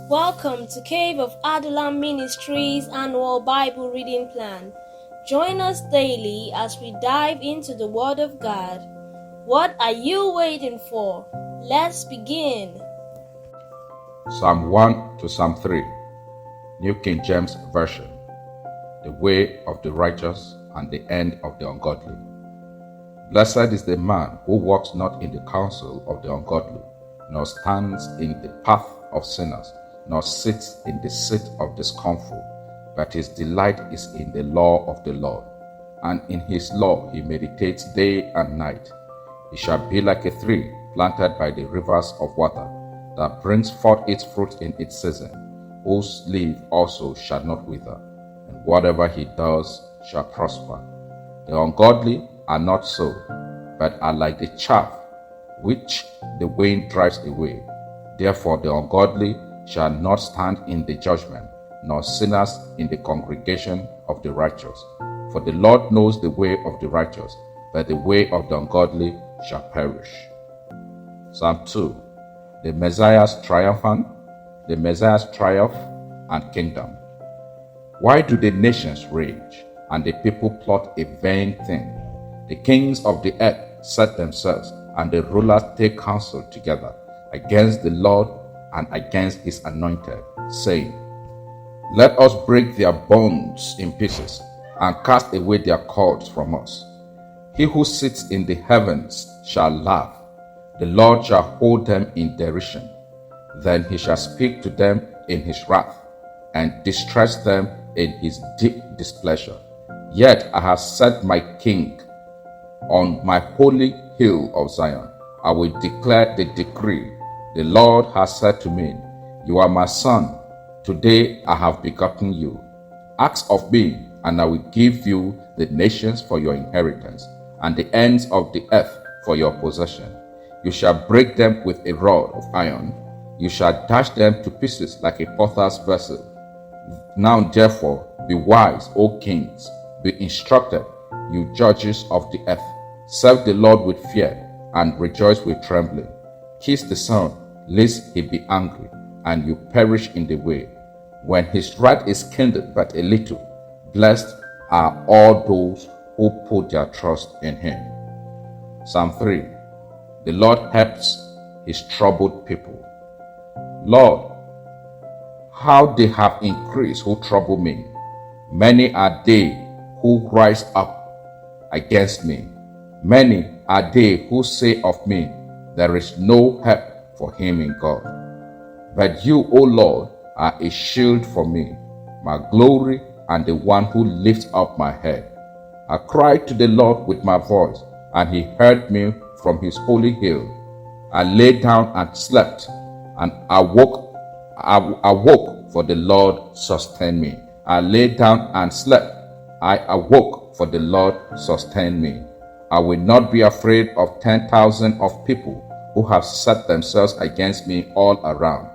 Welcome to Cave of Adullam Ministries annual Bible reading plan. Join us daily as we dive into the Word of God. What are you waiting for? Let's begin. Psalm 1 to Psalm 3, New King James Version. The way of the righteous and the end of the ungodly. Blessed is the man who walks not in the counsel of the ungodly, nor stands in the path of sinners, nor sits in the seat of the scornful, but his delight is in the law of the Lord, and in his law he meditates day and night. He shall be like a tree planted by the rivers of water, that brings forth its fruit in its season, whose leaf also shall not wither, and whatever he does shall prosper. The ungodly are not so, but are like the chaff which the wind drives away. Therefore the ungodly shall not stand in the judgment, nor sinners in the congregation of the righteous. For the Lord knows the way of the righteous, but the way of the ungodly shall perish. Psalm 2. The Messiah's triumph and kingdom. Why do the nations rage, and the people plot a vain thing? The kings of the earth set themselves, and the rulers take counsel together against the Lord and against his anointed, saying, Let us break their bonds in pieces, and cast away their cords from us. He who sits in the heavens shall laugh. The Lord shall hold them in derision. Then he shall speak to them in his wrath, and distress them in his deep displeasure. Yet I have set my king on my holy hill of Zion. I will declare the decree. The Lord has said to me, You are my son. Today I have begotten you. Ask of me, and I will give you the nations for your inheritance, and the ends of the earth for your possession. You shall break them with a rod of iron. You shall dash them to pieces like a potter's vessel. Now therefore be wise, O kings. Be instructed, you judges of the earth. Serve the Lord with fear, and rejoice with trembling. Kiss the Son, lest he be angry, and you perish in the way. When his wrath is kindled but a little, blessed are all those who put their trust in him. Psalm 3. The Lord helps his troubled people. Lord, how they have increased who trouble me. Many are they who rise up against me. Many are they who say of me, There is no help for him in God. But you, O Lord, are a shield for me, my glory, and the one who lifts up my head. I cried to the Lord with my voice, and he heard me from his holy hill. I lay down and slept, and awoke, for the Lord sustained me. I lay down and slept. I awoke, for the Lord sustained me. I will not be afraid of 10,000 of people who have set themselves against me all around.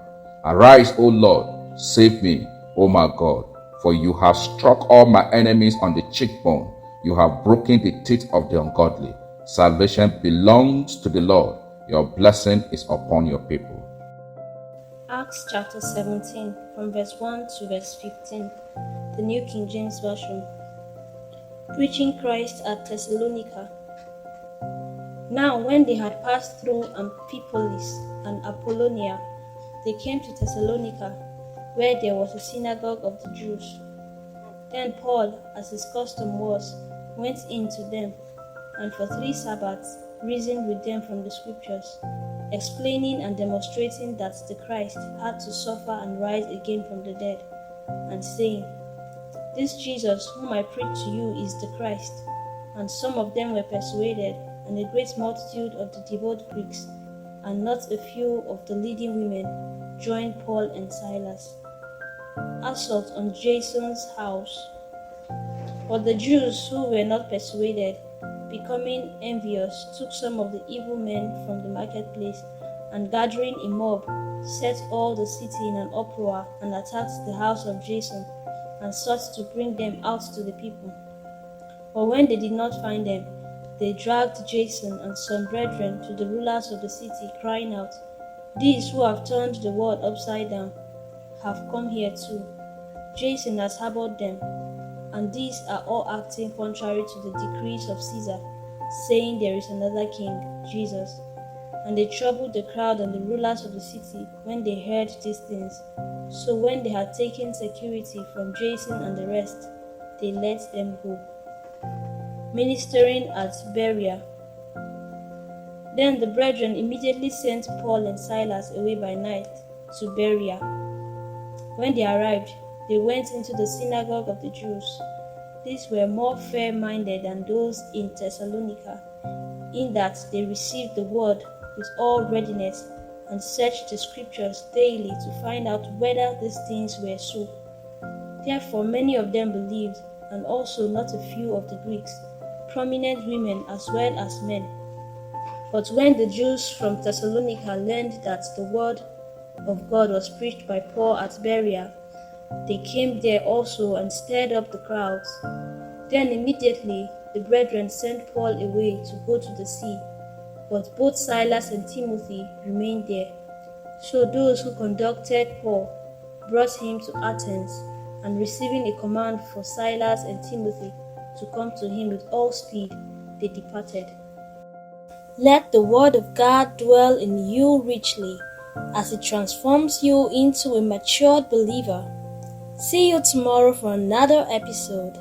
Arise, O Lord, save me, O my God, for you have struck all my enemies on the cheekbone. You have broken the teeth of the ungodly. Salvation belongs to the Lord. Your blessing is upon your people. Acts chapter 17, from verse 1 to verse 15. The New King James Version. Preaching Christ at Thessalonica. Now when they had passed through Amphipolis and Apollonia, they came to Thessalonica, where there was a synagogue of the Jews. Then Paul, as his custom was, went in to them, and for 3 Sabbaths reasoned with them from the Scriptures, explaining and demonstrating that the Christ had to suffer and rise again from the dead, and saying, This Jesus whom I preach to you is the Christ. And some of them were persuaded, and a great multitude of the devout Greeks, and not a few of the leading women, joined Paul and Silas. Assault on Jason's house. But the Jews who were not persuaded, becoming envious, took some of the evil men from the marketplace, and gathering a mob, set all the city in an uproar, and attacked the house of Jason, and sought to bring them out to the people. But when they did not find them, they dragged Jason and some brethren to the rulers of the city, crying out, These who have turned the world upside down, have come here too. Jason has harbored them, and these are all acting contrary to the decrees of Caesar, saying there is another king, Jesus. And they troubled the crowd and the rulers of the city when they heard these things. So when they had taken security from Jason and the rest, they let them go. Ministering at Berea. Then the brethren immediately sent Paul and Silas away by night to Berea. When they arrived, they went into the synagogue of the Jews. These were more fair-minded than those in Thessalonica, in that they received the word with all readiness and searched the scriptures daily to find out whether these things were so. Therefore many of them believed, and also not a few of the Greeks, prominent women as well as men. But when the Jews from Thessalonica learned that the word of God was preached by Paul at Berea, they came there also and stirred up the crowds. Then immediately the brethren sent Paul away to go to the sea, but both Silas and Timothy remained there. So those who conducted Paul brought him to Athens, and receiving a command for Silas and Timothy to come to him with all speed, they departed. Let the word of God dwell in you richly, as it transforms you into a matured believer. See you tomorrow for another episode.